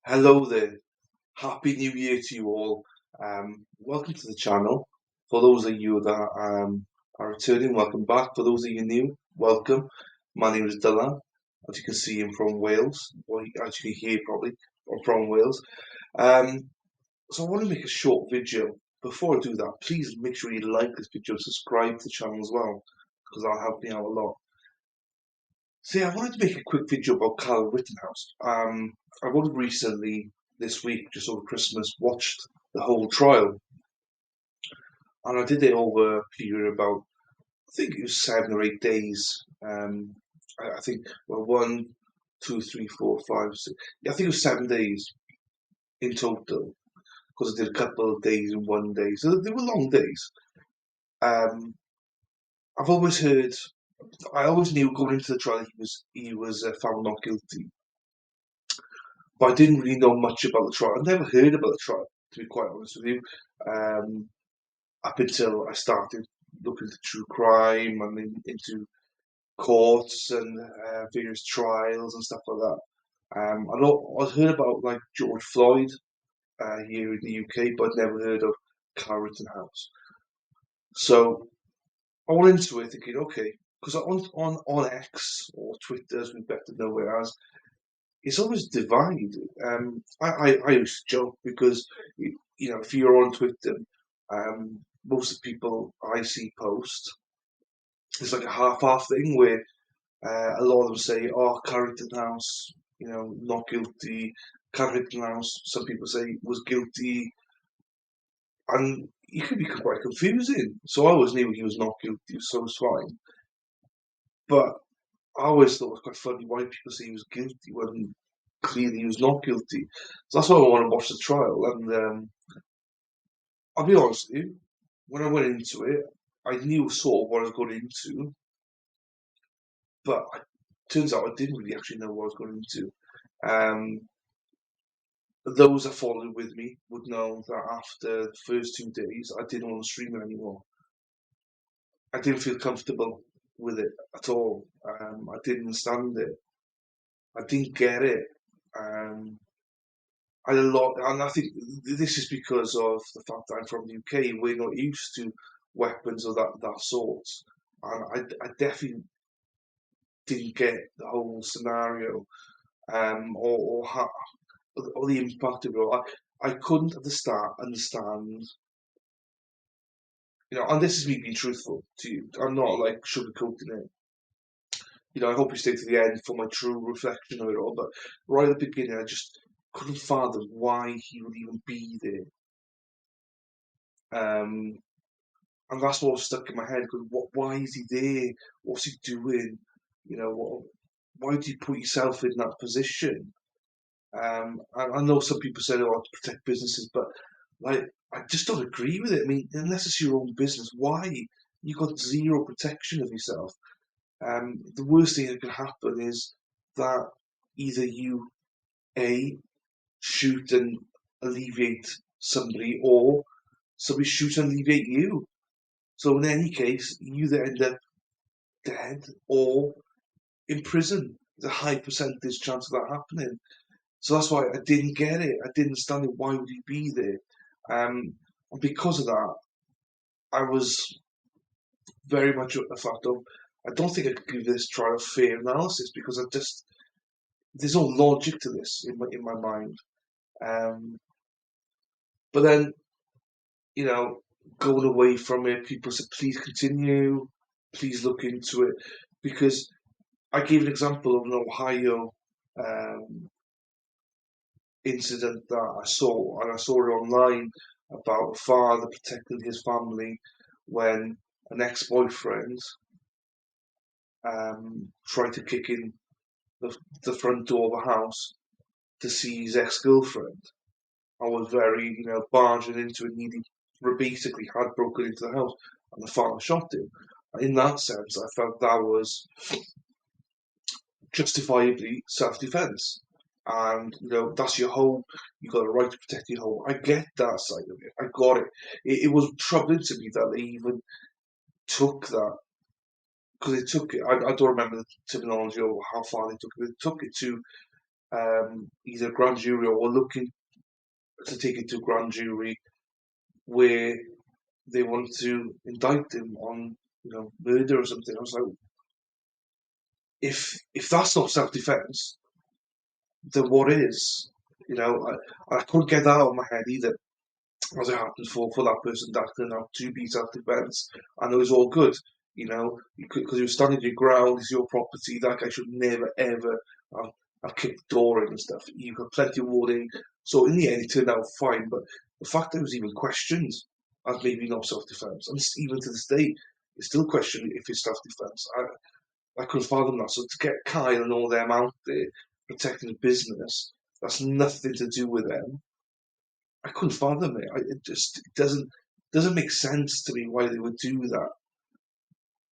Hello there. Happy New Year to you all. Welcome to the channel. For those of you that are returning, welcome back. For those of you new, welcome. My name is Dylan. As you can see, I'm from Wales. Well, as you can hear probably, I'm from Wales. Um, so I want to make a short video. Before I do that, please make sure you like this video and subscribe to the channel as well, because that'll help me out a lot. So yeah, I wanted to make a quick video about Kyle Rittenhouse. I've only recently, this week, just over Christmas, watched the whole trial, and I did it over a period of about, I think it was 7 or 8 days. I think, well, one, two, three, four, five, six. Yeah, I think it was 7 days in total, because I did a couple of days in one day, so they were long days. Um, I've always heard, I always knew going into the trial he was found not guilty. But I didn't really know much about the trial. I'd never heard about the trial, to be quite honest with you, um, up until I started looking into true crime and into courts and various trials and stuff like that. I'd heard about like George Floyd here in the UK, but I'd never heard of Kyle Rittenhouse. So I went into it thinking, okay, because on X or Twitter, as we better know it as, it's always divided. I used to joke because if you're on Twitter, most of the people I see post, it's like a half-half thing where a lot of them say, "Oh, Carrington House, not guilty." Carrington House, some people say was guilty, and it could be quite confusing. So I always knew he was not guilty, so it's fine. But I always thought it was quite funny why people say he was guilty when clearly he was not guilty. So that's why I want to watch the trial. And I'll be honest with you, when I went into it, I knew sort of what I was going into, but it turns out I didn't really actually know what I was going into. Um, those that followed with me would know that after the first 2 days, I didn't want to stream it anymore. I didn't feel comfortable with it at all. I didn't understand it. I didn't get it. Um, I had a lot, and I think this is because of the fact that I'm from the UK. We're not used to weapons of that sort, and I definitely didn't get the whole scenario, or the impact of it. I couldn't at the start understand, and this is me being truthful to you. I'm not like sugarcoating it. I hope you stay to the end for my true reflection of it all. But right at the beginning, I just couldn't fathom why he would even be there. Um, and that's what was stuck in my head. Because why is he there? What's he doing? Why do you put yourself in that position? I know some people say, "Oh, to protect businesses," but like, I just don't agree with it. I mean, unless it's your own business, why? You got zero protection of yourself. The worst thing that could happen is that either you a shoot and alleviate somebody, or somebody shoots and alleviate you. So in any case, you either end up dead or in prison. There's a high percentage chance of that happening. So that's why I didn't get it. I didn't understand it. Why would he be there? And because of that, I was very much a fact of, I don't think I could give this trial fair analysis because there's no logic to this in my mind. Um, but then, you know, going away from it, people said, please continue, please look into it, because I gave an example of an Ohio um, incident that I saw, and I saw it online about a father protecting his family when an ex-boyfriend tried to kick in the front door of a house to see his ex-girlfriend. I was very, barging into it, nearly basically had broken into the house, and the father shot him. In that sense, I felt that was justifiably self-defense. And that's your home. You got a right to protect your home. I get that side of it. I got it. It was troubling to me that they even took that, because they took it. I don't remember the terminology or how far they took it. They took it to either a grand jury or looking to take it to a grand jury where they want to indict him on, murder or something. I was like, if that's not self-defense, then what is? I couldn't get that out of my head either. As it happens for that person that can have to be self-defense, and it was all good, because he was standing your ground, it's your property. That guy should never ever have kicked the door in and stuff. You got plenty of warning. So in the end, it turned out fine. But the fact that it was even questioned as maybe not self-defense, and even to this day, it's still questioned if it's self-defense. I couldn't fathom that. So to get Kyle and all them out there protecting the business, that's nothing to do with them. I couldn't fathom it. It doesn't make sense to me why they would do that.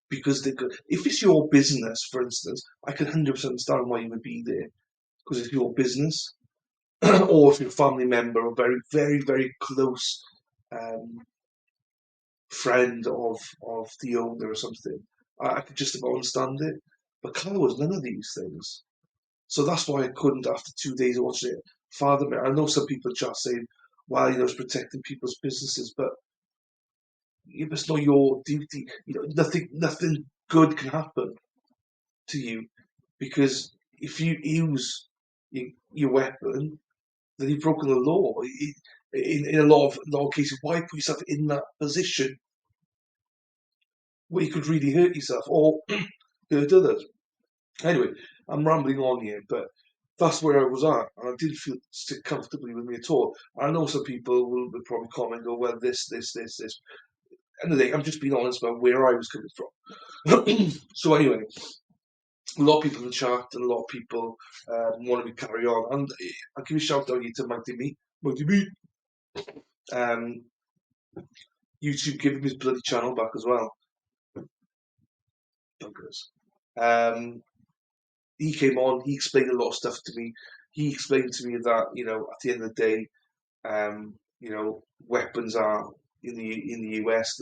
Because if it's your business, for instance, I can 100% understand why you would be there because it's your business, or if you're a family member or very, very, very close um, friend of the owner or something. I could just about understand it. But Kyle was none of these things. So that's why I couldn't, after 2 days of watching it, fathom it. I know some people just saying, well, it's protecting people's businesses, but it's not your duty. Nothing good can happen to you because if you use your weapon, then you've broken the law. In a lot of cases, why put yourself in that position where you could really hurt yourself or hurt others? Anyway, I'm rambling on here, but that's where I was at, and I didn't feel sit comfortably with me at all. I know some people will probably comment, go, well, this. And I'm just being honest about where I was coming from. So anyway, a lot of people in the chat and a lot of people want me to carry on. And I'll give a shout out here to Mighty Me. Um, YouTube giving his bloody channel back as well. Buggers. He came on, he explained a lot of stuff to me. He explained to me that, at the end of the day, weapons are in the US,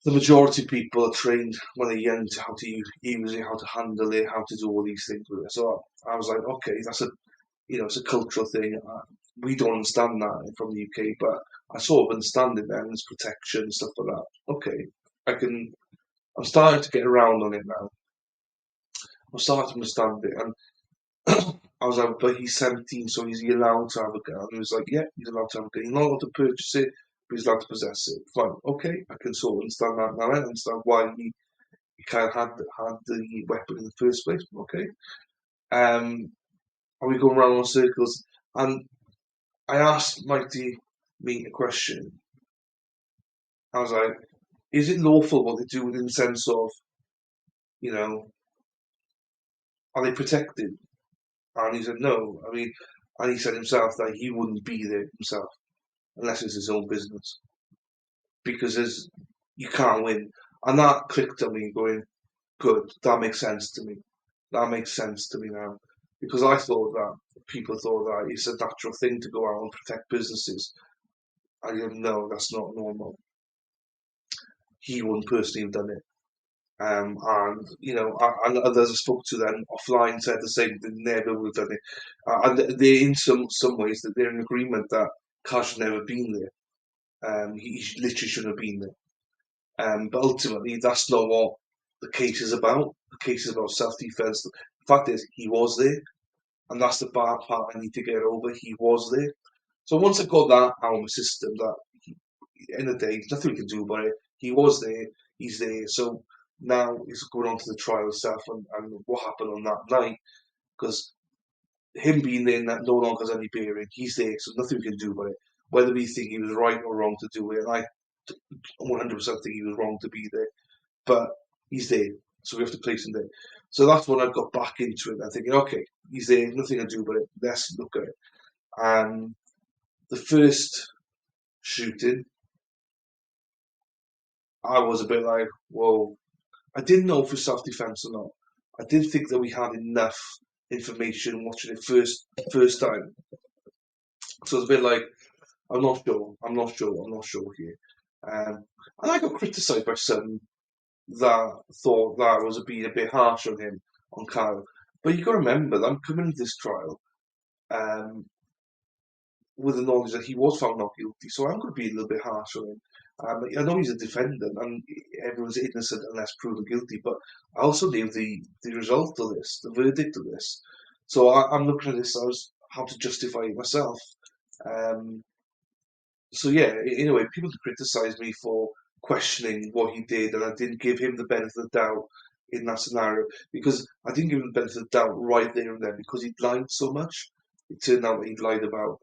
the majority of people are trained when they're young to how to use it, how to handle it, how to do all these things with it. So I was like, okay, that's it's a cultural thing. We don't understand that from the UK, but I sort of understand it then. It's protection and stuff like that. Okay, I'm starting to get around on it now. I'm starting to understand it, and I was like, but he's 17, so he's allowed to have a gun. And he was like, yeah, he's allowed to have a gun. He's not allowed to purchase it, but he's allowed to possess it. Fine, okay, I can sort of understand that now. I understand why he kind of had the weapon in the first place. Okay, and we go around in circles, and I asked Mighty Me a question. I was like, is it lawful what they do in the sense of, are they protected? And he said, no. And he said himself that he wouldn't be there himself unless it's his own business because you can't win. And that clicked on me going, good, that makes sense to me. That makes sense to me now. Because I thought that people thought that it's a natural thing to go out and protect businesses. I didn't know that's not normal. He wouldn't personally have done it. And others I spoke to then offline said the same. They never would have done it. And they, in some ways, that they're in agreement that Cash should never been there. He literally shouldn't have been there. But ultimately, that's not what the case is about. The case is about self-defense. The fact is, he was there, and that's the bad part I need to get over. He was there. So once I got that out of my system, that in the day, there's nothing we can do about it. He was there. He's there. So now it's going on to the trial itself and what happened on that night. Because him being there no longer has any bearing. He's there, so nothing we can do about it. Whether we think he was right or wrong to do it, and I 100% think he was wrong to be there. But he's there, so we have to place him there. So that's when I got back into it. I'm thinking, okay, he's there, nothing to do about it. Let's look at it. And the first shooting, I was a bit like, whoa. I didn't know if it was self-defense or not. I did think that we had enough information watching it first time. So it's a bit like, I'm not sure. I'm not sure here. And I got criticised by some that thought that was being a bit harsh on him, on Kyle. But you got to remember that I'm coming into this trial um, with the knowledge that he was found not guilty, so I'm going to be a little bit harsh on him. I know he's a defendant, and everyone's innocent unless proven guilty. But I also knew the result of this, the verdict of this. So I'm looking at this as how to justify it myself. Um, so yeah, in a way, people criticize me for questioning what he did, and I didn't give him the benefit of the doubt in that scenario because I didn't give him the benefit of the doubt right there and then because he'd lied so much. It turned out that he'd lied about,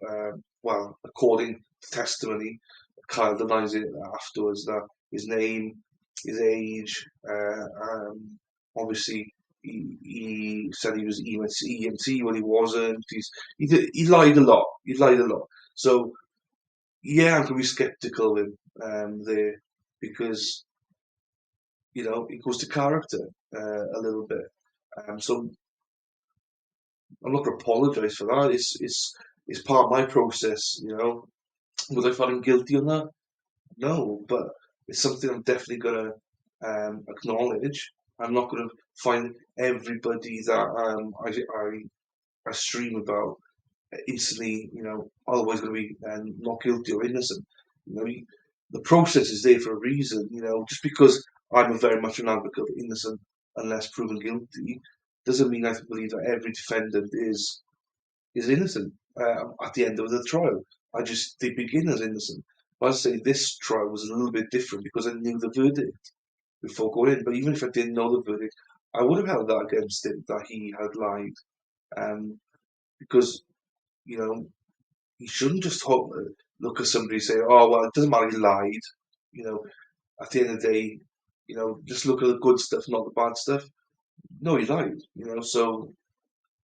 well, according to testimony, Kyle denies it afterwards that his name, his age, obviously. He said he was EMT when he wasn't. He lied a lot. He lied a lot. So yeah, I'm gonna be skeptical of him there because it goes to character a little bit. So I'm not gonna apologise for that. It's part of my process. Would I find him guilty on that? No, but it's something I'm definitely gonna acknowledge. I'm not gonna find everybody that I stream about instantly, always going to be not guilty or innocent. You know, the process is there for a reason. Just because I'm a very much an advocate of innocent unless proven guilty, doesn't mean I believe that every defendant is innocent at the end of the trial. They begin as innocent. But I'd say this trial was a little bit different because I knew the verdict before going in. But even if I didn't know the verdict, I would have held that against him that he had lied. Because you know you shouldn't just look at somebody and say, "Oh well, it doesn't matter. He lied." You know, at the end of the day, just look at the good stuff, not the bad stuff. No, he lied. So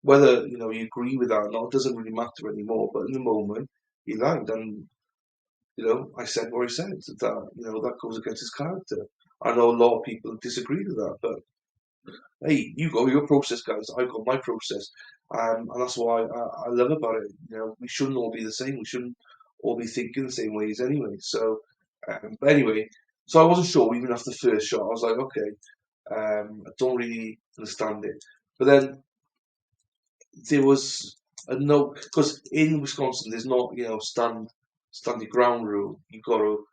whether you agree with that or not doesn't really matter anymore. But in the moment, he lied, and I said what I said. That goes against his character. I know a lot of people disagree with that, but hey, you got your process, guys. I've got my process, and that's what I love about it. We shouldn't all be the same. We shouldn't all be thinking the same ways anyway. So, but anyway, so I wasn't sure even after the first shot. I was like, okay, I don't really understand it. But then there was a note because in Wisconsin there's not stand your ground rule. You got to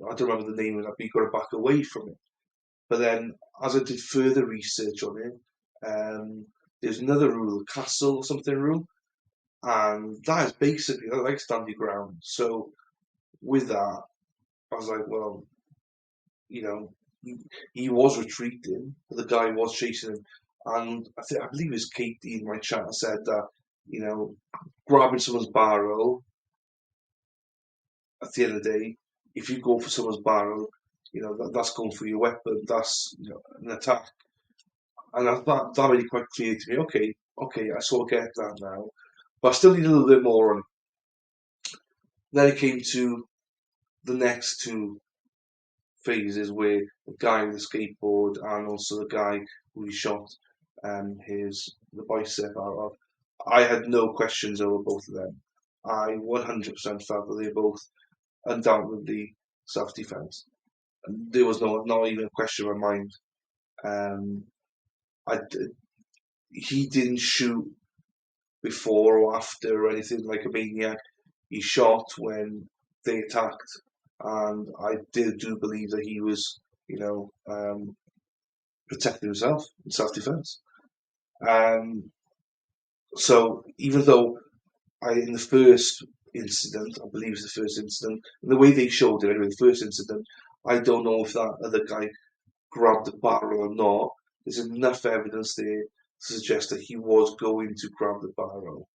I don't remember the name of that, but you got to back away from it. But then, as I did further research on it, there's another rule, the castle or something rule, and that is basically like stand your ground. So with that, I was like, well, you know, he, he was retreating, but the guy was chasing him, and I believe it was Katie in my chat said that you know, grabbing someone's barrel at the end of the day, if you go for someone's barrel, that's going for your weapon. That's an attack. And that made it quite clear to me. Okay, I sort of get that now, but I still need a little bit more on it. Then it came to the next two phases where the guy with the skateboard and also the guy who he shot the bicep out of. I had no questions over both of them. I 100% felt that they both undoubtedly self-defense. There was not even a question in my mind. Um, I he didn't shoot before or after or anything like a maniac. He shot when they attacked, and I do believe that he was, protecting himself in self-defense. Um, so even though in the first incident, I believe it's the first incident, and the way they showed it anyway, the first incident, I don't know if that other guy grabbed the barrel or not. There's enough evidence there to suggest that he was going to grab the barrel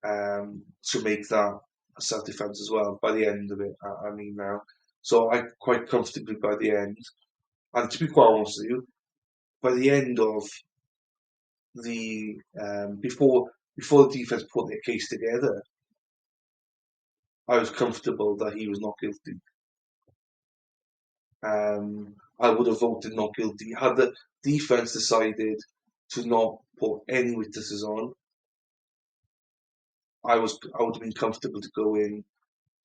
to make that a self-defense as well by the end of it. I mean now, so I quite comfortably by the end, and to be quite honest with you, by the end of the before the defense put their case together, I was comfortable that he was not guilty. I would have voted not guilty had the defense decided to not put any witnesses on. I would have been comfortable to go in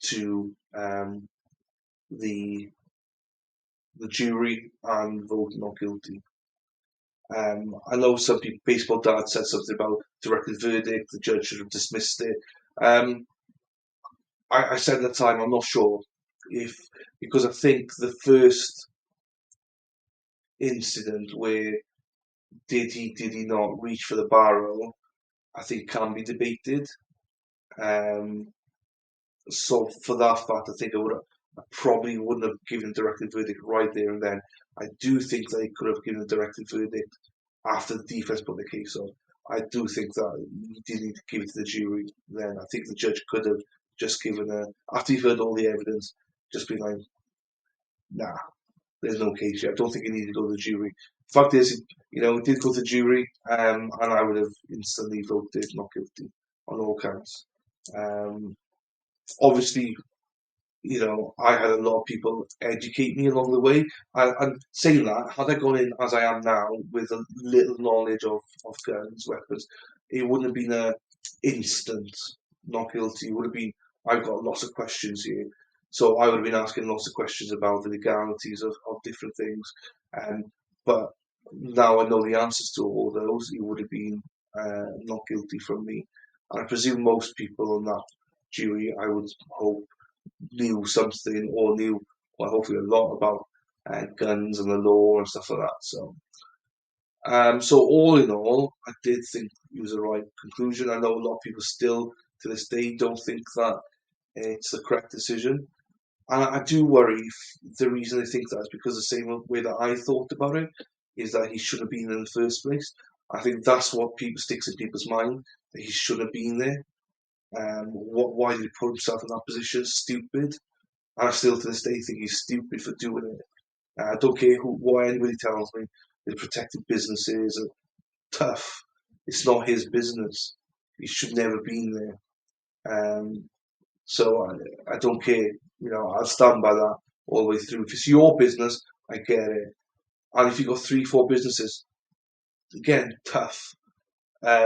to the the jury and vote not guilty. I know some people, baseball dad said something about directed verdict, the judge should have dismissed it. Um, I said at the time, I'm not sure if, because I think the first incident where did he not reach for the barrel, I think can be debated. Um, so for that fact, I think I probably wouldn't have given a directed verdict right there and then. I do think they could have given a directed verdict after the defence put the case on. I do think that you did need to give it to the jury then. I think the judge could have just given after you've heard all the evidence, just been like, nah, there's no case here. I don't think it needed to go to the jury. Fact is, it did go to the jury, and I would have instantly voted not guilty on all counts. Um, Obviously, I had a lot of people educate me along the way. And saying that, had I gone in as I am now with a little knowledge of guns, weapons, it wouldn't have been a instant not guilty. It would have been, I've got lots of questions here. So I would have been asking lots of questions about the legalities of different things. But now I know the answers to all those, it would have been not guilty from me. And I presume most people on that jury, I would hope, knew something or knew, well, hopefully a lot about guns and the law and stuff like that. So all in all, I did think it was the right conclusion. I know a lot of people still to this day don't think that it's the correct decision. And I do worry if the reason they think that is because the same way that I thought about it is that he should have been in the first place. I think that's what people sticks in people's mind, that he should have been there. Why did he put himself in that position? Stupid. And I still to this day think he's stupid for doing it. I don't care what anybody tells me. The protected businesses are tough. It's not his business. He should never been there. Um, so I don't care. I'll stand by that all the way through. If it's your business, I get it. And if you've got three, four businesses, again, tough.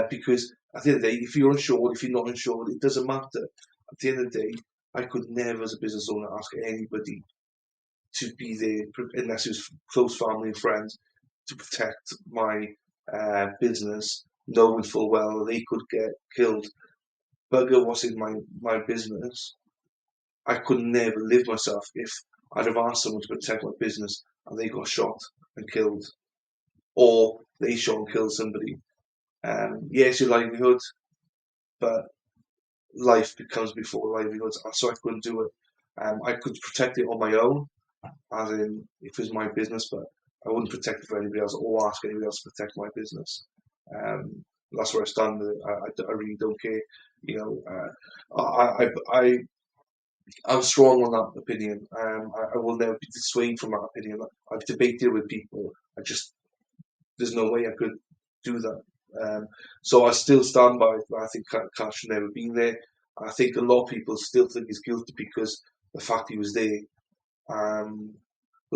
Because at the end of the day, if you're insured, if you're not insured, it doesn't matter. At the end of the day, I could never, as a business owner, ask anybody to be there unless it was close family and friends to protect my business, knowing full well they could get killed. Bugger what's in my business. I could never live myself if I'd have asked someone to protect my business and they got shot and killed, or they shot and killed somebody. Yes, your livelihood, but life becomes before livelihood, so I couldn't do it. I could protect it on my own, as in if it was my business, but I wouldn't protect it for anybody else or ask anybody else to protect my business. That's where I stand with it. I really don't care. You know, I'm strong on that opinion. I will never be dissuaded from that opinion. I've debated with people. There's no way I could do that. So I still stand by it. I think Cash should never been there. I think a lot of people still think he's guilty because the fact he was there. But I'm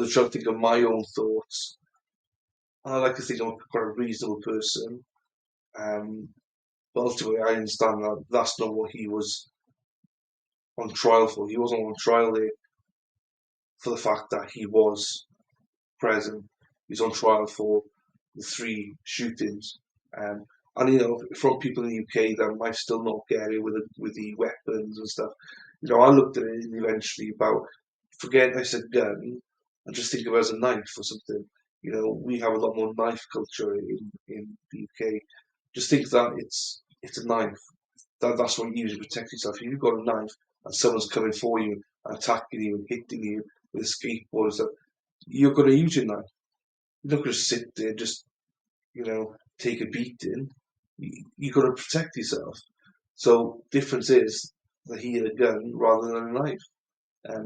trying to think of my own thoughts. I like to think I'm quite a reasonable person. Um, but ultimately, I understand that that's not what he was on trial for. He wasn't on trial there for the fact that he was present. He's on trial for the three shootings. Um, and from people in the UK that might still not get it with the weapons and stuff. I looked at it eventually about forget I said gun and just think of it as a knife or something. We have a lot more knife culture in the UK. Just think that it's a knife. That's what you use to protect yourself. If you've got a knife and someone's coming for you and attacking you and hitting you with a skateboard and stuff, you're going to use your knife. You're not going to sit there just take a beating. You've got to protect yourself. So difference is that he had a gun rather than a knife,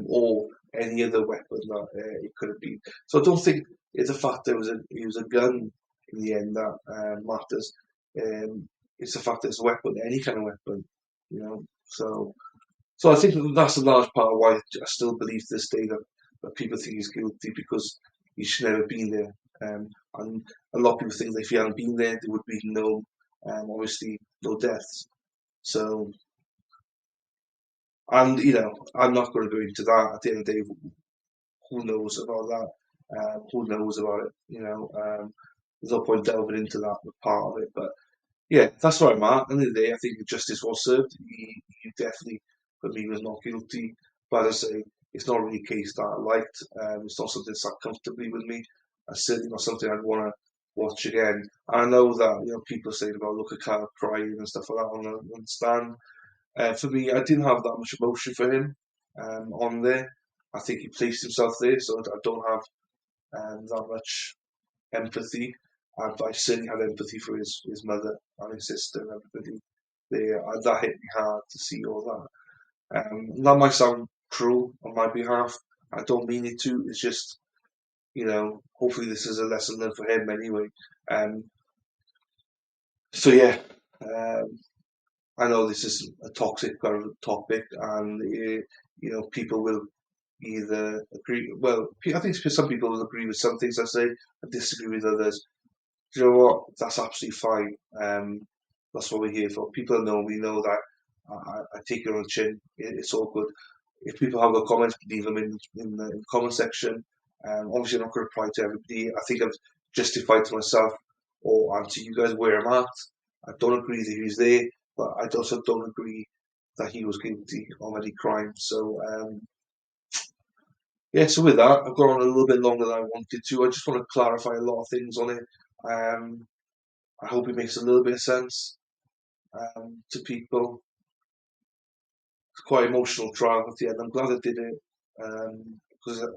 or any other weapon that it could have been. So I don't think it's the fact that it was a gun in the end that matters. It's the fact that it's a weapon, any kind of weapon, So I think that's a large part of why I still believe to this day that people think he's guilty because he should never have been there. And a lot of people think that if he hadn't been there, there would be obviously, no deaths. So, and I'm not going to go into that. At the end of the day, who knows about that? Who knows about it? there's no point delving into that part of it. But yeah, that's where I'm at. At the end of the day, I think justice was served. He definitely, for me, was not guilty. But as I say, it's not really a case that I liked. It's not something that sat comfortably with me. It's certainly not something I'd want to watch again. And I know that people are saying about look at Kyle crying and stuff like that. I understand. For me, I didn't have that much emotion for him on there. I think he placed himself there, so I don't have that much empathy. But I certainly had empathy for his mother and his sister and everybody there. That hit me hard to see all that. That might sound cruel on my behalf. I don't mean it to. It's just, hopefully this is a lesson learned for him anyway. Um, so yeah, um, I know this is a toxic kind of topic, and people will either agree. Well, I think some people will agree with some things I say and disagree with others. Do you know what? That's absolutely fine. That's what we're here for. People know me know that I take it on the chin. It's all good. If people have got comments, leave them in the comment section. Obviously, I'm not going to reply to everybody. I think I've justified to myself and to you guys where I'm at. I don't agree that he was there, but I also don't agree that he was guilty of any crime. So, yeah, so with that, I've gone on a little bit longer than I wanted to. I just want to clarify a lot of things on it. Um, I hope it makes a little bit of sense to people. It's quite an emotional trial at the end. I'm glad I did it because, as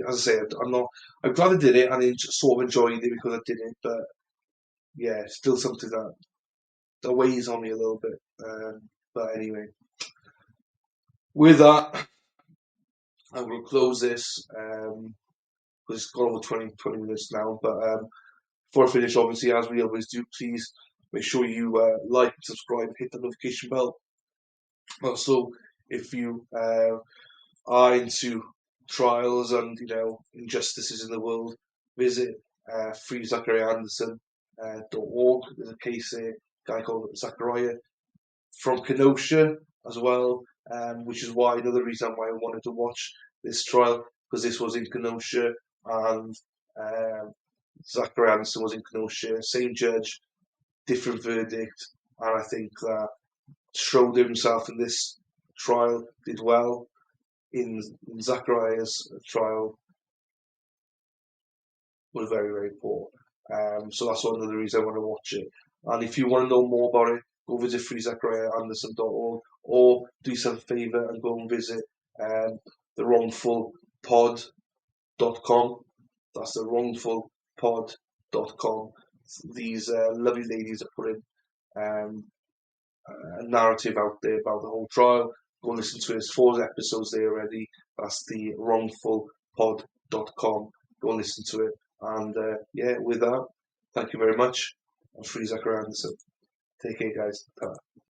I say, I'm not. I'm glad I did it and I sort of enjoyed it because I did it. But yeah, it's still something that weighs on me a little bit. But anyway, with that, I'm going to close this because it's gone over 20 minutes now. But before I finish, obviously, as we always do, please make sure you like, subscribe, hit the notification bell. Also, if you are into trials and injustices in the world, visit freezachariahanderson.org. There's a case here, a guy called Zachariah from Kenosha as well, which is why another reason why I wanted to watch this trial, because this was in Kenosha and Zachariah Anderson was in Kenosha, same judge, different verdict, and I think that Schroeder himself in this trial did well. In Zachariah's trial was very, very poor. So that's another reason I want to watch it. And if you want to know more about it, go visit freezachariahanderson.org or do yourself a favour and go and visit the wrongfulpod.com. That's the wrongfulpod.com. These lovely ladies are putting um, a narrative out there about the whole trial. Go and listen to it. There's 4 episodes there already. That's the wrongfulpod.com. Go and listen to it. And yeah, with that, thank you very much. I'm Free Zachary Anderson. Take care, guys. Ta.